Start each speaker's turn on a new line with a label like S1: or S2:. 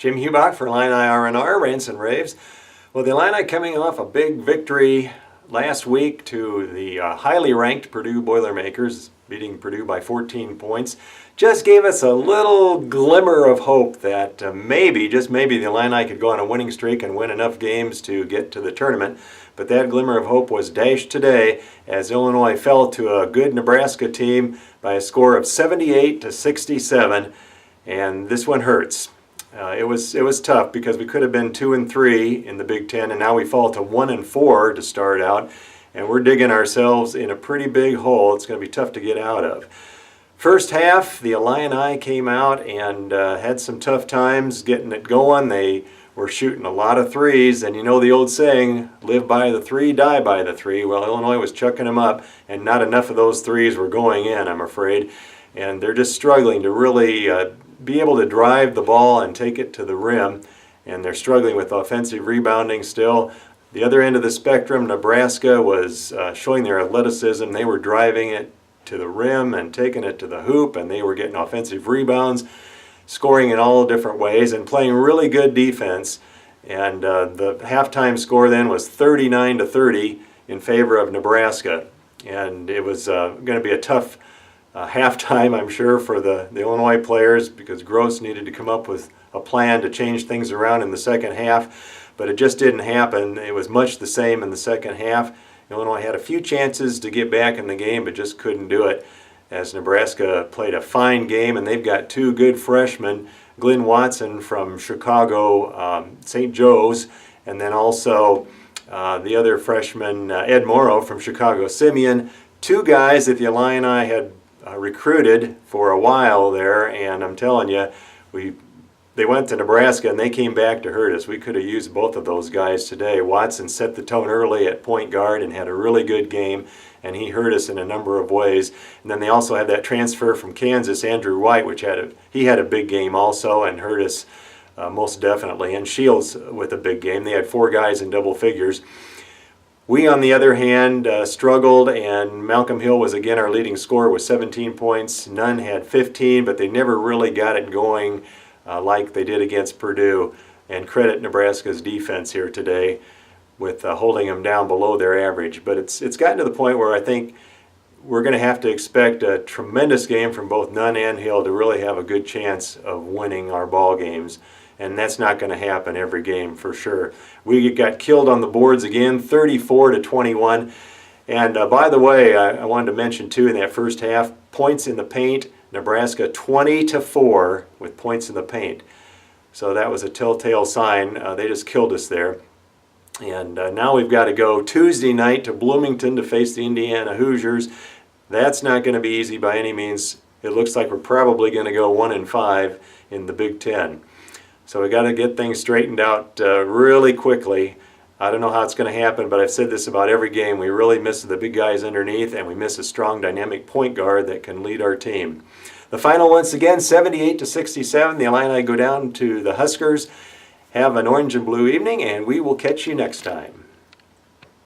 S1: Jim Hubach for Illini R&R, Rants and Raves. Well, the Illini coming off a big victory last week to the highly ranked Purdue Boilermakers, beating Purdue by 14 points, just gave us a little glimmer of hope that maybe, just maybe, the Illini could go on a winning streak and win enough games to get to the tournament. But that glimmer of hope was dashed today as Illinois fell to a good Nebraska team by a score of 78-67, and this one hurts. It was tough because we could have been 2-3 in the Big Ten, and now we fall to 1-4 to start out, and we're digging ourselves in a pretty big hole. It's going to be tough to get out of. First half, the Illini came out and had some tough times getting it going. They were shooting a lot of threes, and you know the old saying, live by the three, die by the three. Well, Illinois was chucking them up, and not enough of those threes were going in, I'm afraid, and they're just struggling to really be able to drive the ball and take it to the rim, and they're struggling with offensive rebounding still. The other end of the spectrum, Nebraska was showing their athleticism. They were driving it to the rim and taking it to the hoop, and they were getting offensive rebounds, scoring in all different ways, and playing really good defense. And the halftime score then was 39-30 in favor of Nebraska, and it was going to be a tough halftime, I'm sure, for the Illinois players, because Gross needed to come up with a plan to change things around in the second half, but it just didn't happen. It was much the same in the second half. Illinois had a few chances to get back in the game, but just couldn't do it, as Nebraska played a fine game, and they've got two good freshmen, Glenn Watson from Chicago St. Joe's, and then also the other freshman, Ed Morrow from Chicago Simeon. Two guys that the Illini had recruited for a while there, and I'm telling you, they went to Nebraska and they came back to hurt us. We could have used both of those guys today. Watson set the tone early at point guard and had a really good game, and he hurt us in a number of ways. And then they also had that transfer from Kansas, Andrew White, which he had a big game also and hurt us most definitely. And Shields with a big game. They had four guys in double figures. We, on the other hand, struggled, and Malcolm Hill was again our leading scorer with 17 points. Nunn had 15, but they never really got it going like they did against Purdue. And credit Nebraska's defense here today with holding them down below their average. But it's gotten to the point where I think we're going to have to expect a tremendous game from both Nunn and Hill to really have a good chance of winning our ball games. And that's not going to happen every game for sure. We got killed on the boards again, 34-21. And by the way, I wanted to mention too, in that first half, points in the paint, Nebraska 20-4 with points in the paint. So that was a telltale sign. They just killed us there. And now we've got to go Tuesday night to Bloomington to face the Indiana Hoosiers. That's not going to be easy by any means. It looks like we're probably going to go 1-5 in the Big Ten. So we got to get things straightened out really quickly. I don't know how it's going to happen, but I've said this about every game. We really miss the big guys underneath, and we miss a strong, dynamic point guard that can lead our team. The final, once again, 78-67. The Illini go down to the Huskers. Have an orange and blue evening, and we will catch you next time.